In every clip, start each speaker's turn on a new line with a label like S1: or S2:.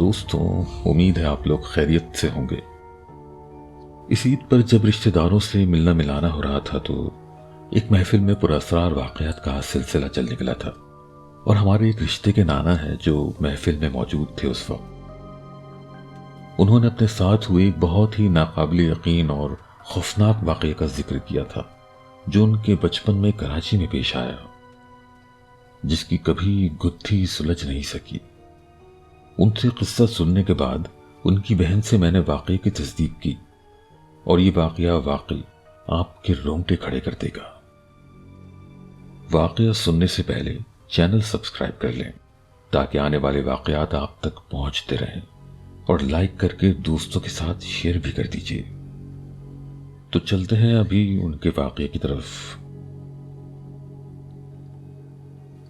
S1: دوستوں، امید ہے آپ لوگ خیریت سے ہوں گے۔ اس عید پر جب رشتہ داروں سے ملنا ملانا ہو رہا تھا تو ایک محفل میں پراسرار واقعات کا سلسلہ چل نکلا تھا، اور ہمارے ایک رشتے کے نانا ہے جو محفل میں موجود تھے اس وقت۔ انہوں نے اپنے ساتھ ہوئے ایک بہت ہی ناقابل یقین اور خوفناک واقعے کا ذکر کیا تھا جو ان کے بچپن میں کراچی میں پیش آیا، جس کی کبھی گتھی سلجھ نہیں سکی۔ ان سے قصہ سننے کے بعد ان کی بہن سے میں نے واقعے کی تصدیق کی، اور یہ واقعہ واقعی آپ کے رونگٹے کھڑے کر دے گا۔ واقعہ سننے سے پہلے چینل سبسکرائب کر لیں تاکہ آنے والے واقعات آپ تک پہنچتے رہیں، اور لائک کر کے دوستوں کے ساتھ شیئر بھی کر دیجیے۔ تو چلتے ہیں ابھی ان کے واقعے کی طرف۔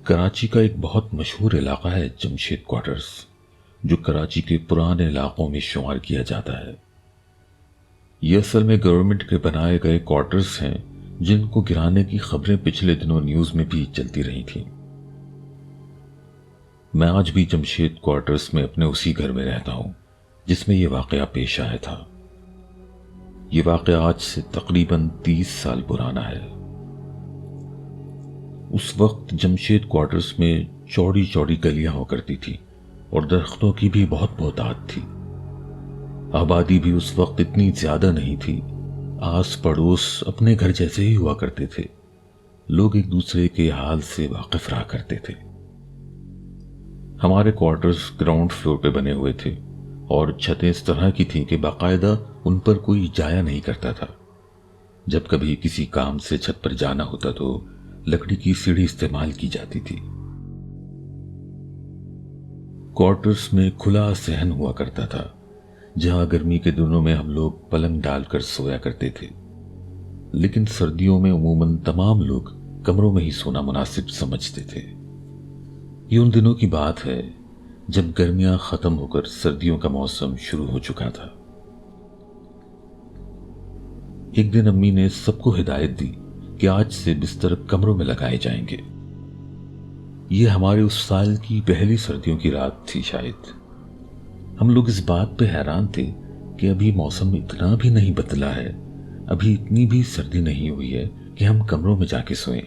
S1: کراچی کا ایک بہت مشہور علاقہ ہے جمشید کوارٹرز، جو کراچی کے پرانے علاقوں میں شمار کیا جاتا ہے۔ یہ اصل میں گورنمنٹ کے بنائے گئے کوارٹرز ہیں جن کو گرانے کی خبریں پچھلے دنوں نیوز میں بھی چلتی رہی تھیں۔ میں آج بھی جمشید کوارٹرز میں اپنے اسی گھر میں رہتا ہوں جس میں یہ واقعہ پیش آیا تھا۔ یہ واقعہ آج سے تقریباً 30 سال پرانا ہے۔ اس وقت جمشید کوارٹرز میں چوڑی چوڑی گلیاں ہو کرتی تھی اور درختوں کی بھی بہت بہتات تھی۔ آبادی بھی اس وقت اتنی زیادہ نہیں تھی، آس پڑوس اپنے گھر جیسے ہی ہوا کرتے تھے، لوگ ایک دوسرے کے حال سے واقف رہا کرتے تھے۔ ہمارے کوارٹرز گراؤنڈ فلور پہ بنے ہوئے تھے اور چھتیں اس طرح کی تھیں کہ باقاعدہ ان پر کوئی جایا نہیں کرتا تھا۔ جب کبھی کسی کام سے چھت پر جانا ہوتا تو لکڑی کی سیڑھی استعمال کی جاتی تھی۔ کوارٹرز میں کھلا صحن ہوا کرتا تھا جہاں گرمی کے دنوں میں ہم لوگ پلنگ ڈال کر سویا کرتے تھے، لیکن سردیوں میں عموماً تمام لوگ کمروں میں ہی سونا مناسب سمجھتے تھے۔ یہ ان دنوں کی بات ہے جب گرمیاں ختم ہو کر سردیوں کا موسم شروع ہو چکا تھا۔ ایک دن امی نے سب کو ہدایت دی کہ آج سے بستر کمروں میں لگائے جائیں گے۔ یہ ہمارے اس سال کی پہلی سردیوں کی رات تھی شاید۔ ہم لوگ اس بات پہ حیران تھے کہ ابھی موسم اتنا بھی نہیں بدلا ہے، ابھی اتنی بھی سردی نہیں ہوئی ہے کہ ہم کمروں میں جا کے سوئیں۔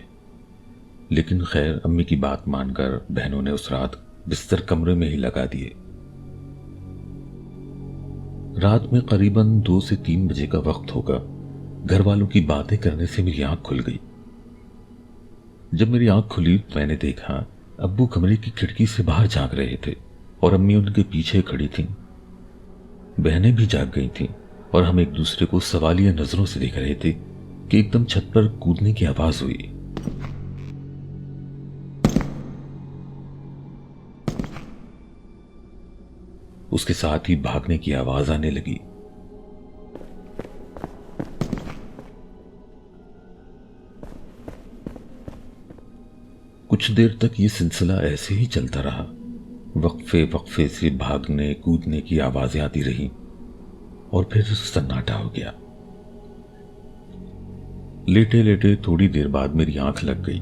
S1: لیکن خیر، امی کی بات مان کر بہنوں نے اس رات بستر کمرے میں ہی لگا دیے۔ رات میں قریباً 2 سے 3 بجے کا وقت ہوگا، گھر والوں کی باتیں کرنے سے میری آنکھ کھل گئی۔ جب میری آنکھ کھلی میں نے دیکھا ابو کمرے کی کھڑکی سے باہر جھانک رہے تھے اور امی ان کے پیچھے کھڑی تھیں۔ بہنیں بھی جاگ گئی تھیں اور ہم ایک دوسرے کو سوالیہ نظروں سے دیکھ رہے تھے کہ ایک دم چھت پر کودنے کی آواز ہوئی۔ اس کے ساتھ ہی بھاگنے کی آواز آنے لگی۔ کچھ دیر تک یہ سلسلہ ایسے ہی چلتا رہا، وقفے وقفے سے بھاگنے کودنے کی آوازیں آتی رہیں اور پھر سناٹا ہو گیا۔ لیٹے لیٹے تھوڑی دیر بعد میری آنکھ لگ گئی۔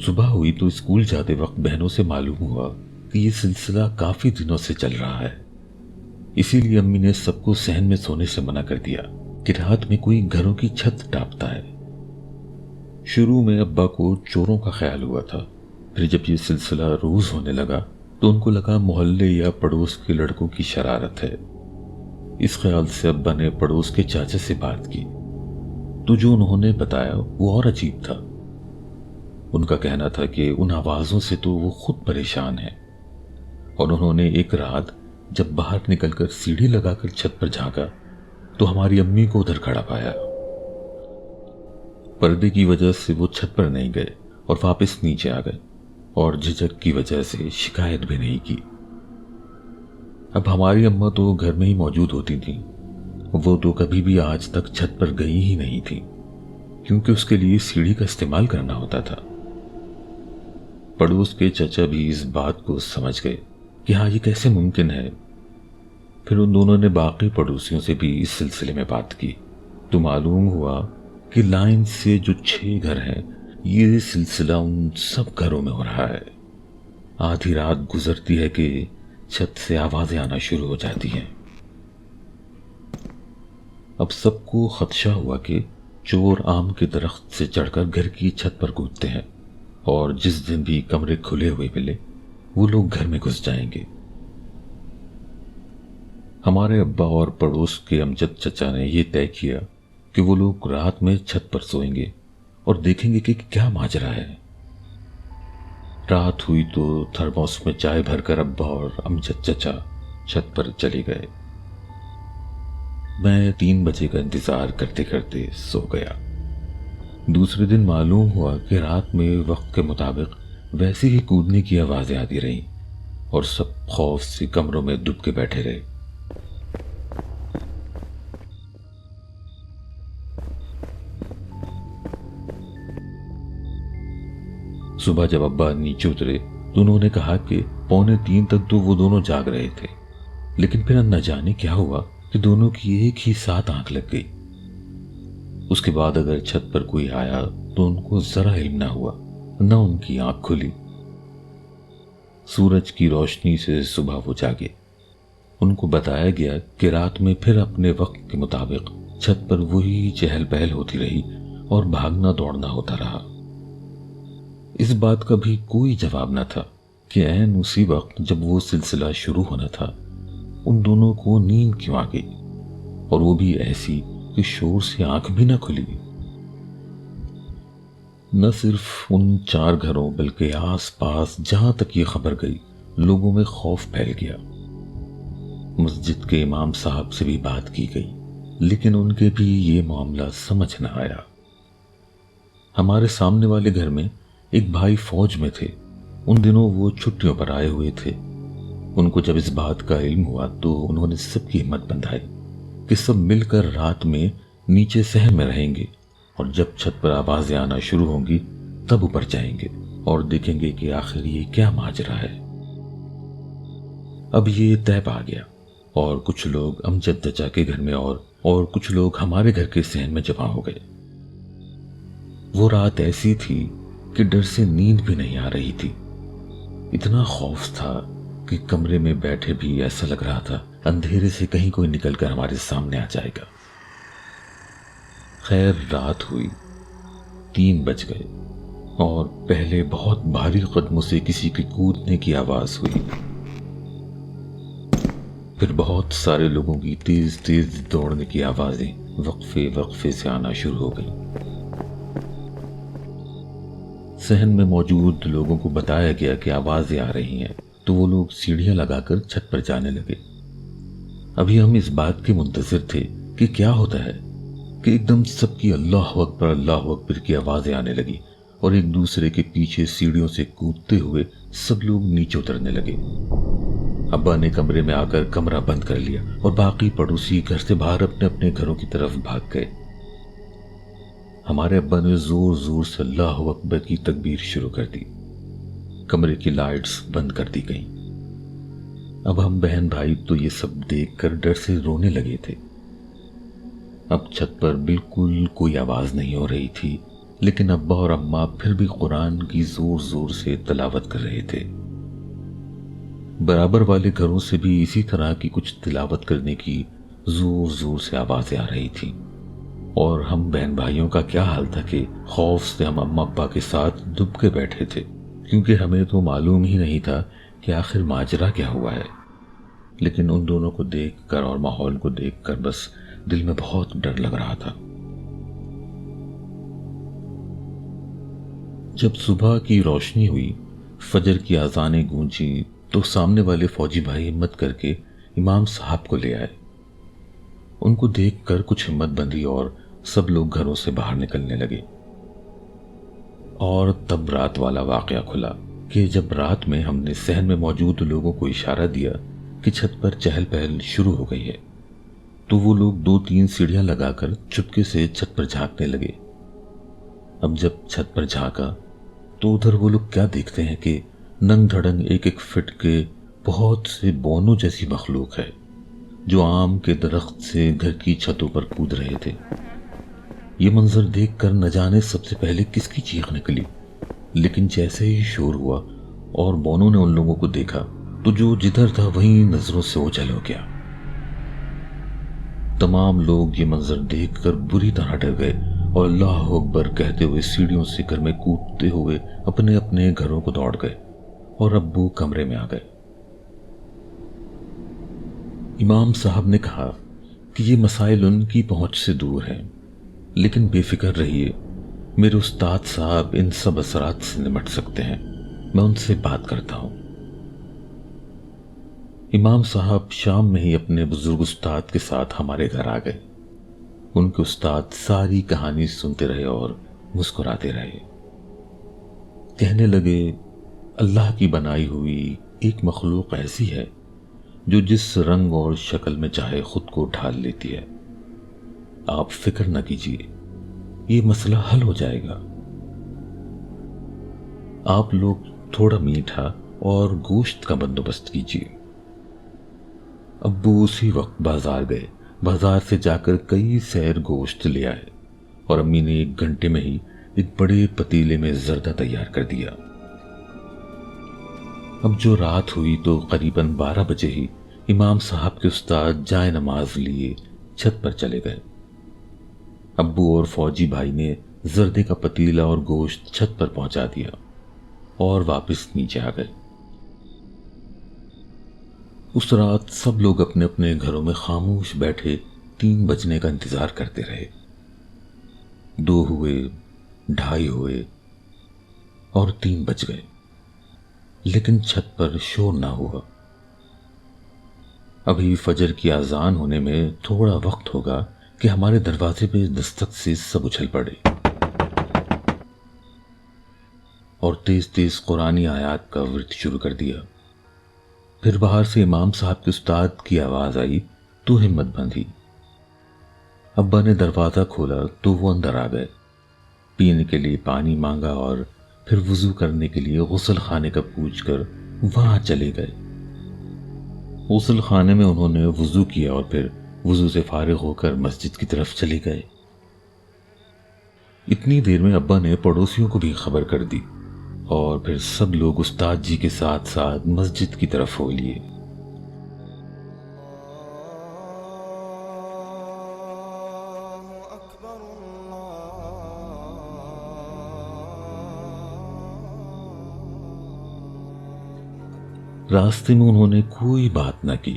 S1: صبح ہوئی تو اسکول جاتے وقت بہنوں سے معلوم ہوا کہ یہ سلسلہ کافی دنوں سے چل رہا ہے، اسی لیے امی نے سب کو صحن میں سونے سے منع کر دیا کہ رات میں کوئی گھروں کی چھت ٹاپتا ہے۔ شروع میں ابا کو چوروں کا خیال ہوا تھا، پھر جب یہ سلسلہ روز ہونے لگا تو ان کو لگا محلے یا پڑوس کے لڑکوں کی شرارت ہے۔ اس خیال سے ابا نے پڑوس کے چاچا سے بات کی تو جو انہوں نے بتایا وہ اور عجیب تھا۔ ان کا کہنا تھا کہ ان آوازوں سے تو وہ خود پریشان ہیں، اور انہوں نے ایک رات جب باہر نکل کر سیڑھی لگا کر چھت پر جھانکا تو ہماری امی کو ادھر کھڑا پایا۔ پردے کی وجہ سے وہ چھت پر نہیں گئے اور واپس نیچے آ گئے، اور جھجک کی وجہ سے شکایت بھی نہیں کی۔ اب ہماری اماں تو گھر میں ہی موجود ہوتی تھیں، وہ تو کبھی بھی آج تک چھت پر گئی ہی نہیں تھی کیونکہ اس کے لیے سیڑھی کا استعمال کرنا ہوتا تھا۔ پڑوس کے چچا بھی اس بات کو سمجھ گئے کہ ہاں یہ کیسے ممکن ہے۔ پھر ان دونوں نے باقی پڑوسیوں سے بھی اس سلسلے میں بات کی تو معلوم ہوا کہ لائن سے جو 6 گھر ہیں یہ سلسلہ ان سب گھروں میں ہو رہا ہے۔ آدھی رات گزرتی ہے کہ چھت سے آوازیں آنا شروع ہو جاتی ہیں۔ اب سب کو خدشہ ہوا کہ چور آم کے درخت سے چڑھ کر گھر کی چھت پر کودتے ہیں، اور جس دن بھی کمرے کھلے ہوئے ملے وہ لوگ گھر میں گھس جائیں گے۔ ہمارے ابا اور پڑوس کے امجد چچا نے یہ طے کیا کہ وہ لوگ رات میں چھت پر سوئیں گے اور دیکھیں گے کہ کیا ماجرا ہے۔ رات ہوئی تو تھرموس میں چائے بھر کر ابا اور امجد چچا چھت پر چلے گئے۔ میں 3 بجے کا انتظار کرتے کرتے سو گیا۔ دوسرے دن معلوم ہوا کہ رات میں وقت کے مطابق ویسے ہی کودنے کی آوازیں آتی رہیں اور سب خوف سے کمروں میں دب کے بیٹھے رہے۔ صبح جب ابا نیچے اترے تو انہوں نے کہا کہ 2:45 تک تو وہ دونوں جاگ رہے تھے، لیکن پھر نہ جانے کیا ہوا کہ دونوں کی ایک ہی ساتھ آنکھ لگ گئی۔ اس کے بعد اگر چھت پر کوئی آیا تو ان کو ذرا علم نہ ہوا، نہ ان کی آنکھ کھلی۔ سورج کی روشنی سے صبح وہ جاگے۔ ان کو بتایا گیا کہ رات میں پھر اپنے وقت کے مطابق چھت پر وہی چہل پہل ہوتی رہی اور بھاگنا دوڑنا ہوتا رہا۔ اس بات کا بھی کوئی جواب نہ تھا کہ عین اسی وقت جب وہ سلسلہ شروع ہونا تھا ان دونوں کو نیند کیوں آ گئی، اور وہ بھی ایسی کہ شور سے آنکھ بھی نہ کھلی۔ نہ صرف ان 4 گھروں بلکہ آس پاس جہاں تک یہ خبر گئی لوگوں میں خوف پھیل گیا۔ مسجد کے امام صاحب سے بھی بات کی گئی، لیکن ان کے بھی یہ معاملہ سمجھ نہ آیا۔ ہمارے سامنے والے گھر میں ایک بھائی فوج میں تھے، ان دنوں وہ چھٹیوں پر آئے ہوئے تھے۔ ان کو جب اس بات کا علم ہوا تو انہوں نے سب کی ہمت بندھائی کہ سب مل کر رات میں نیچے صحن میں رہیں گے، اور جب چھت پر آوازیں آنا شروع ہوں گی تب اوپر جائیں گے اور دیکھیں گے کہ آخر یہ کیا ماجرا ہے۔ اب یہ طے پا گیا، اور کچھ لوگ امجد چچا کے گھر میں اور کچھ لوگ ہمارے گھر کے صحن میں جمع ہو گئے۔ وہ رات ایسی تھی کہ ڈر سے نیند بھی نہیں آ رہی تھی۔ اتنا خوف تھا کہ کمرے میں بیٹھے بھی ایسا لگ رہا تھا اندھیرے سے کہیں کوئی نکل کر ہمارے سامنے آ جائے گا۔ خیر رات ہوئی، 3 بج گئے، اور پہلے بہت بھاری قدموں سے کسی کے کودنے کی آواز ہوئی، پھر بہت سارے لوگوں کی تیز تیز دوڑنے کی آوازیں وقفے وقفے سے آنا شروع ہو گئیں۔ صحن میں موجود لوگوں کو بتایا گیا کہ آوازیں آ رہی ہیں، تو وہ لوگ سیڑھیاں لگا کر چھت پر جانے لگے۔ ابھی ہم اس بات کے منتظر تھے کہ کیا ہوتا ہے کہ ایک دم سب کی اللہ اکبر کی آوازیں آنے لگی، اور ایک دوسرے کے پیچھے سیڑھیوں سے کودتے ہوئے سب لوگ نیچے اترنے لگے۔ ابا نے کمرے میں آ کر کمرہ بند کر لیا، اور باقی پڑوسی گھر سے باہر اپنے اپنے گھروں کی طرف بھاگ گئے۔ ہمارے ابا نے زور زور سے اللہ اکبر کی تکبیر شروع کر دی۔ کمرے کی لائٹس بند کر دی گئیں۔ اب ہم بہن بھائی تو یہ سب دیکھ کر ڈر سے رونے لگے تھے۔ اب چھت پر بالکل کوئی آواز نہیں ہو رہی تھی، لیکن ابا اور اماں پھر بھی قرآن کی زور زور سے تلاوت کر رہے تھے۔ برابر والے گھروں سے بھی اسی طرح کی کچھ تلاوت کرنے کی زور زور سے آوازیں آ رہی تھی، اور ہم بہن بھائیوں کا کیا حال تھا کہ خوف سے ہم اماں ابا کے ساتھ دب کے بیٹھے تھے، کیونکہ ہمیں تو معلوم ہی نہیں تھا کہ آخر ماجرا کیا ہوا ہے۔ لیکن ان دونوں کو دیکھ کر اور ماحول کو دیکھ کر بس دل میں بہت ڈر لگ رہا تھا۔ جب صبح کی روشنی ہوئی، فجر کی اذانیں گونجی، تو سامنے والے فوجی بھائی ہمت کر کے امام صاحب کو لے آئے۔ ان کو دیکھ کر کچھ ہمت بندھی اور سب لوگ گھروں سے باہر نکلنے لگے۔ اور تب رات والا واقعہ کھلا کہ جب رات میں ہم نے صحن میں موجود لوگوں کو اشارہ دیا کہ چھت پر چہل پہل شروع ہو گئی ہے، تو وہ لوگ 2-3 سیڑھیاں لگا کر چپکے سے چھت پر جھانکنے لگے۔ اب جب چھت پر جھانکا تو ادھر وہ لوگ کیا دیکھتے ہیں کہ ننگ دھڑنگ 1-1 فٹ کے بہت سے بونوں جیسی مخلوق ہے جو آم کے درخت سے گھر کی چھتوں پر کود رہے تھے۔ یہ منظر دیکھ کر نہ جانے سب سے پہلے کس کی چیخ نکلی، لیکن جیسے ہی شور ہوا اور بونوں نے ان لوگوں کو دیکھا تو جو جدھر تھا وہیں نظروں سے اوجھل ہو گیا۔ تمام لوگ یہ منظر دیکھ کر بری طرح ڈر گئے اور اللہ اکبر کہتے ہوئے سیڑھیوں سے گھر میں کودتے ہوئے اپنے اپنے گھروں کو دوڑ گئے اور ابو کمرے میں آ گئے۔ امام صاحب نے کہا کہ یہ مسائل ان کی پہنچ سے دور ہیں، لیکن بے فکر رہیے، میرے استاد صاحب ان سب اثرات سے نمٹ سکتے ہیں، میں ان سے بات کرتا ہوں۔ امام صاحب شام میں ہی اپنے بزرگ استاد کے ساتھ ہمارے گھر آ گئے۔ ان کے استاد ساری کہانی سنتے رہے اور مسکراتے رہے۔ کہنے لگے، اللہ کی بنائی ہوئی ایک مخلوق ایسی ہے جو جس رنگ اور شکل میں چاہے خود کو ڈھال لیتی ہے۔ آپ فکر نہ کیجیے، یہ مسئلہ حل ہو جائے گا۔ آپ لوگ تھوڑا میٹھا اور گوشت کا بندوبست کیجیے۔ ابو اسی وقت بازار گئے، بازار سے جا کر کئی سیر گوشت لے آئے اور امی نے 1 گھنٹے میں ہی ایک بڑے پتیلے میں زردہ تیار کر دیا۔ اب جو رات ہوئی تو قریباً 12 بجے ہی امام صاحب کے استاد جائے نماز لیے چھت پر چلے گئے۔ ابو اور فوجی بھائی نے زردے کا پتیلا اور گوشت چھت پر پہنچا دیا اور واپس نیچے آ گئے۔ اس رات سب لوگ اپنے اپنے گھروں میں خاموش بیٹھے 3 بجنے کا انتظار کرتے رہے۔ 2 ہوئے، 2:30 ہوئے اور 3 بج گئے، لیکن چھت پر شور نہ ہوا۔ ابھی فجر کی اذان ہونے میں تھوڑا وقت ہوگا کہ ہمارے دروازے پہ دستک سے سب اچھل پڑے اور تیز تیز قرآنی آیات کا ورد شروع کر دیا۔ پھر باہر سے امام صاحب کے استاد کی آواز آئی تو ہمت بندھی۔ ابا نے دروازہ کھولا تو وہ اندر آ گئے، پینے کے لیے پانی مانگا اور پھر وضو کرنے کے لیے غسل خانے کا پوچھ کر وہاں چلے گئے۔ غسل خانے میں انہوں نے وضو کیا اور پھر وضو سے فارغ ہو کر مسجد کی طرف چلے گئے۔ اتنی دیر میں ابا نے پڑوسیوں کو بھی خبر کر دی اور پھر سب لوگ استاد جی کے ساتھ ساتھ مسجد کی طرف ہو لیے۔ راستے میں انہوں نے کوئی بات نہ کی۔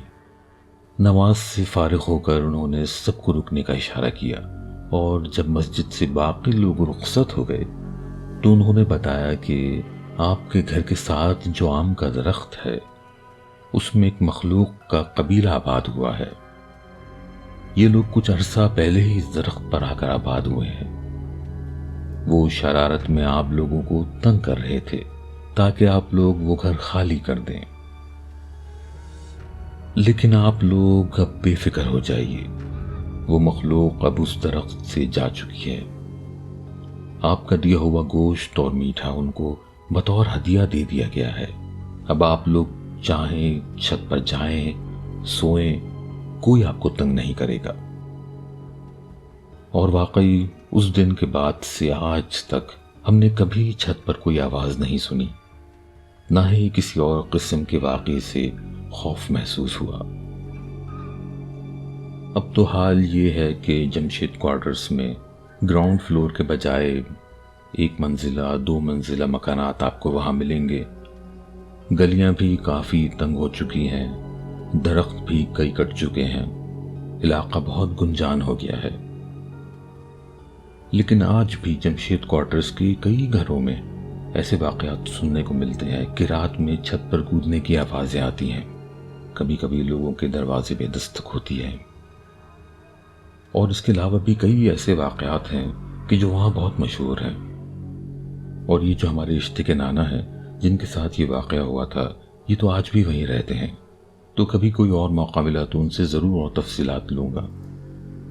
S1: نماز سے فارغ ہو کر انہوں نے سب کو رکنے کا اشارہ کیا اور جب مسجد سے باقی لوگ رخصت ہو گئے تو انہوں نے بتایا کہ آپ کے گھر کے ساتھ جو آم کا درخت ہے اس میں ایک مخلوق کا قبیلہ آباد ہوا ہے۔ یہ لوگ کچھ عرصہ پہلے ہی اس درخت پر آ کر آباد ہوئے ہیں۔ وہ شرارت میں آپ لوگوں کو تنگ کر رہے تھے تاکہ آپ لوگ وہ گھر خالی کر دیں، لیکن آپ لوگ اب بے فکر ہو جائیے، وہ مخلوق اب اس درخت سے جا چکی ہے۔ آپ کا دیا ہوا گوشت اور میٹھا ان کو بطور ہدیہ دے دیا گیا ہے۔ اب آپ لوگ چاہیں چھت پر جائیں، سوئیں، کوئی آپ کو تنگ نہیں کرے گا۔ اور واقعی اس دن کے بعد سے آج تک ہم نے کبھی چھت پر کوئی آواز نہیں سنی، نہ ہی کسی اور قسم کے واقعے سے خوف محسوس ہوا۔ اب تو حال یہ ہے کہ جمشید کوارٹرز میں گراؤنڈ فلور کے بجائے 1 منزلہ 2 منزلہ مکانات آپ کو وہاں ملیں گے۔ گلیاں بھی کافی تنگ ہو چکی ہیں، درخت بھی کئی کٹ چکے ہیں، علاقہ بہت گنجان ہو گیا ہے۔ لیکن آج بھی جمشید کوارٹرز کے کئی گھروں میں ایسے واقعات سننے کو ملتے ہیں کہ رات میں چھت پر کودنے کی آوازیں آتی ہیں، کبھی کبھی لوگوں کے دروازے پہ دستک ہوتی ہے، اور اس کے علاوہ بھی کئی ایسے واقعات ہیں کہ جو وہاں بہت مشہور ہیں۔ اور یہ جو ہمارے رشتے کے نانا ہیں جن کے ساتھ یہ واقعہ ہوا تھا، یہ تو آج بھی وہیں رہتے ہیں، تو کبھی کوئی اور موقع ملا تو ان سے ضرور اور تفصیلات لوں گا،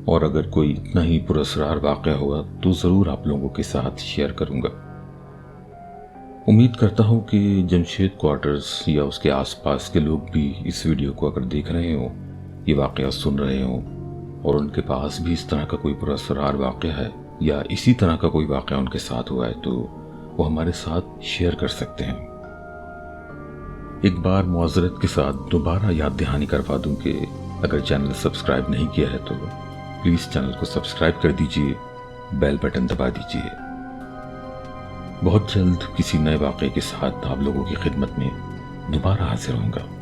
S1: اور اگر کوئی اتنا ہی پراسرار واقعہ ہوا تو ضرور آپ لوگوں کے ساتھ شیئر کروں گا۔ امید کرتا ہوں کہ جمشید کوارٹرز یا اس کے آس پاس کے لوگ بھی اس ویڈیو کو اگر دیکھ رہے ہوں، یہ واقعہ سن رہے ہوں، اور ان کے پاس بھی اس طرح کا کوئی پراسرار واقعہ ہے یا اسی طرح کا کوئی واقعہ ان کے ساتھ ہوا ہے، تو وہ ہمارے ساتھ شیئر کر سکتے ہیں۔ ایک بار معذرت کے ساتھ دوبارہ یاد دہانی کروا دوں کہ اگر چینل سبسکرائب نہیں کیا ہے تو پلیز چینل کو سبسکرائب کر دیجئے، بیل بٹن دبا دیجئے۔ بہت جلد کسی نئے واقعے کے ساتھ آپ لوگوں کی خدمت میں دوبارہ حاضر ہوں گا۔